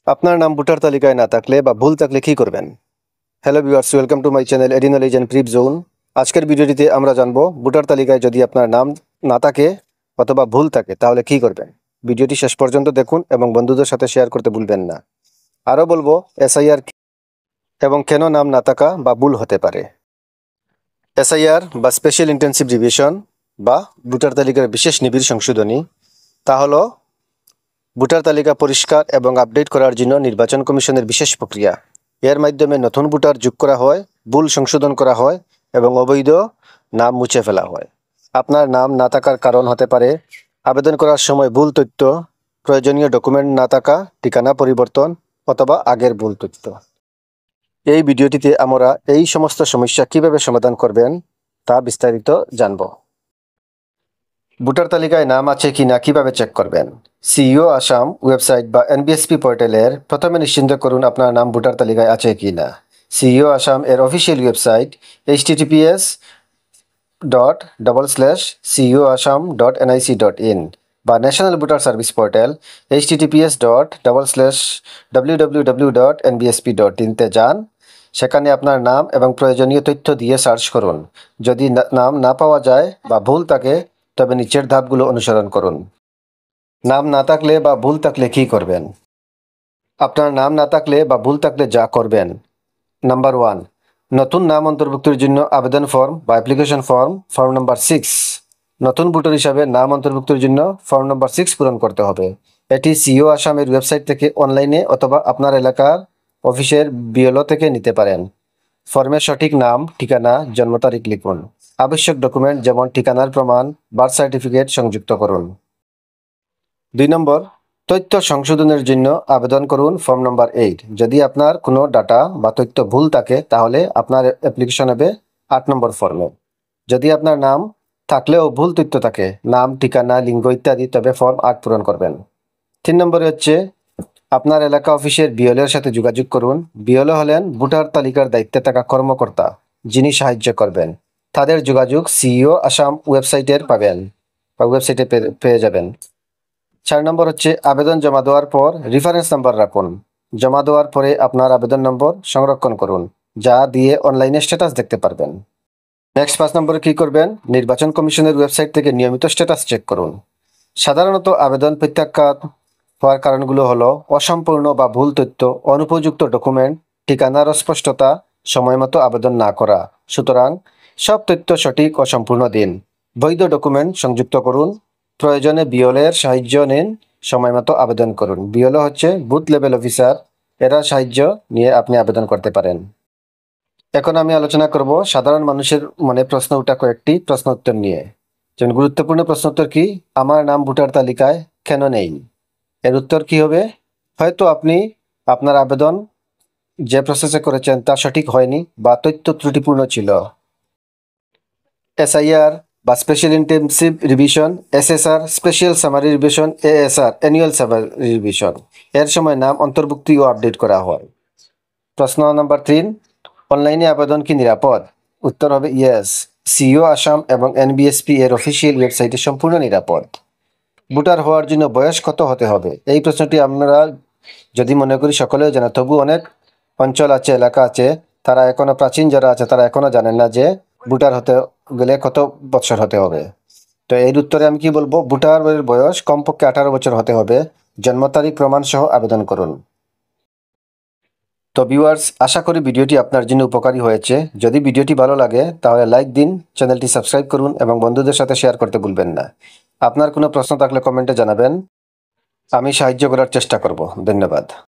আপনার নাম ভোটার তালিকায় না থাকলে বা ভুল থাকলে কি করবেন? Hello viewers, welcome to my channel AD knowledge and prep zone. আজকের ভিডিওটিতে আমরা জানবো ভোটার তালিকায় যদি আপনার নাম না থাকে অথবা ভুল থাকে তাহলে কি করবেন। ভিডিওটি শেষ পর্যন্ত দেখুন এবং বন্ধুদের সাথে শেয়ার করতে ভুলবেন না। আরও বলবো এসআইআর এবং কেন নাম না থাকা বা ভুল হতে পারে। এসআইআর বা স্পেশাল ইন্টেনসিভ রিভিশন বা ভোটার তালিকার বিশেষ নিবিড় সংশোধনী, তা হলো ভোটার তালিকা পরিষ্কার এবং আপডেট করার জন্য নির্বাচন কমিশনের বিশেষ প্রক্রিয়া। এর মাধ্যমে নতুন ভোটার যোগ করা হয়, ভুল সংশোধন করা হয় এবং অবৈধ নাম মুছে ফেলা হয়। আপনার নাম না থাকার কারণ হতে পারে আবেদন করার সময় ভুল তথ্য, প্রয়োজনীয় ডকুমেন্ট না থাকা, ঠিকানা পরিবর্তন অথবা আগের ভুল তথ্য। এই ভিডিওটিতে আমরা এই সমস্ত সমস্যা কিভাবে সমাধান করবেন তা বিস্তারিত জানব। ভোটার তালিকায় নাম আছে কিনা কিভাবে চেক করবেন? সিইও আসাম ওয়েবসাইট বা এনবিএসপি পোর্টালের প্রথমে নিশ্চিন্ত করুন আপনার নাম ভোটার তালিকায় আছে কিনা। সিইও আসাম এর অফিসিয়াল ওয়েবসাইট https://ceoasam.nic.in বা national voter service portal https://www.nbsp.in তে যান। সেখানে আপনার নাম এবং প্রয়োজনীয় তথ্য দিয়ে সার্চ করুন। যদি নাম না পাওয়া যায় বা ভুল থাকে তবে নিচের ধাপগুলো অনুসরণ করুন। নাম না থাকলে বা ভুল থাকলে কী করবেন? আপনার নাম না থাকলে বা ভুল থাকলে যা করবেন: নাম্বার 1, নতুন নাম অন্তর্ভুক্তির জন্য আবেদন ফর্ম বা অ্যাপ্লিকেশন ফর্ম নাম্বার 6। নতুন ভোটার হিসাবে নাম অন্তর্ভুক্তির জন্য ফর্ম নাম্বার 6 পূরণ করতে হবে। এটি সিইও আসামের ওয়েবসাইট থেকে অনলাইনে অথবা আপনার এলাকার অফিসের বিএলও থেকে নিতে পারেন। ফর্মের সঠিক নাম, ঠিকানা, জন্ম তারিখ লিখুন। আবশ্যক ডকুমেন্ট যেমন ঠিকানার প্রমাণ, বার্থ সার্টিফিকেট সংযুক্ত করুন। 2 নম্বর, তথ্য সংশোধনের জন্য আবেদন করুন ফর্ম নাম্বার 8। যদি আপনার কোনো ডাটা বা তথ্য ভুল থাকে তাহলে আপনার অ্যাপ্লিকেশন হবে 8 নম্বর ফর্মে। যদি আপনার নাম থাকলেও ভুল তথ্য থাকে, নাম, ঠিকানা, লিঙ্গ ইত্যাদি, তবে ফর্ম 8 পূরণ করবেন। 3 নম্বরে হচ্ছে আপনার এলাকা অফিসের বিএলওর সাথে যোগাযোগ করুন। বিএলও হলেন ভোটার তালিকার দায়িত্বে থাকা কর্মকর্তা, যিনি সাহায্য করবেন। তাদের যোগাযোগ সিইও আসাম ওয়েবসাইটে পেয়ে যাবেন। 4 নম্বর হচ্ছে আবেদন জমা দেওয়ার পর রেফারেন্স নাম্বার রাখুন। জমা দেওয়ার পরে আপনার আবেদন নম্বর সংরক্ষণ করুন, যা দিয়ে অনলাইনে স্ট্যাটাস দেখতে পারবেন। নেক্সট 5 নম্বরে কী করবেন? নির্বাচন কমিশনের ওয়েবসাইট থেকে নিয়মিত স্ট্যাটাস চেক করুন। সাধারণত আবেদন প্রত্যাখ্যান হওয়ার কারণগুলো হলো অসম্পূর্ণ বা ভুল তথ্য, অনুপযুক্ত ডকুমেন্ট, ঠিকানার অস্পষ্টতা, সময়মতো আবেদন না করা। সুতরাং সব তথ্য সঠিক ও সম্পূর্ণ দিন। বৈধ ডকুমেন্ট সংযুক্ত করুন। প্রয়োজনে বিএলওর সাহায্য নিন। সময়মতো আবেদন করুন। বিএলও হচ্ছে বুথ লেভেল অফিসার, এরা সাহায্য নিয়ে আপনি আবেদন করতে পারেন। এখন আমি আলোচনা করব সাধারণ মানুষের মনে প্রশ্ন ওঠা কয়েকটি প্রশ্ন উত্তর নিয়ে। যেমন গুরুত্বপূর্ণ প্রশ্ন উত্তর কি? আমার নাম ভোটার তালিকায় কেন নেই? এর উত্তর কি হবে? হয়তো আপনি আপনার আবেদন যে প্রসেসে করেছেন তা সঠিক হয়নি বা তথ্য ত্রুটিপূর্ণ ছিল। এসআইআর বা special intensive revision, SSR special summary revision, ASR annual summary revision, এর সময় নাম অন্তর্ভুক্তি ও আপডেট করা হয়। প্রশ্ন নাম্বার 3, অনলাইনে আবেদন কি নিরাপদ? উত্তর হবে ইয়েস। সিইও আসাম এবং এনবিএসপি এর অফিসিয়াল ওয়েবসাইটে সম্পূর্ণ নিরাপদ। ভোটার হওয়ার জন্য বয়স কত হতে হবে? এই প্রশ্নটি আমরা যদি মনে করি সকলেও জানে, তবু অনেক অঞ্চল আছে, এলাকা আছে, তারা এখনো প্রাচীন যারা আছে তারা এখনো জানেন না যে ভোটার হতে গেলে কত বছর হতে হবে। তো এর উত্তরে আমি কি বলবো? ভোটারের বয়স কমপক্ষে 18 বছর হতে হবে। জন্ম তারিখ প্রমাণ সহ আবেদন করুন। তো ভিউয়ার্স, আশা করি ভিডিওটি আপনার জন্য উপকারী হয়েছে। যদি ভিডিওটি ভালো লাগে তাহলে লাইক দিন, চ্যানেলটি সাবস্ক্রাইব করুন এবং বন্ধুদের সাথে শেয়ার করতে ভুলবেন না। আপনার কোনো প্রশ্ন থাকলে কমেন্টে জানাবেন, আমি সাহায্য করার চেষ্টা করব। ধন্যবাদ।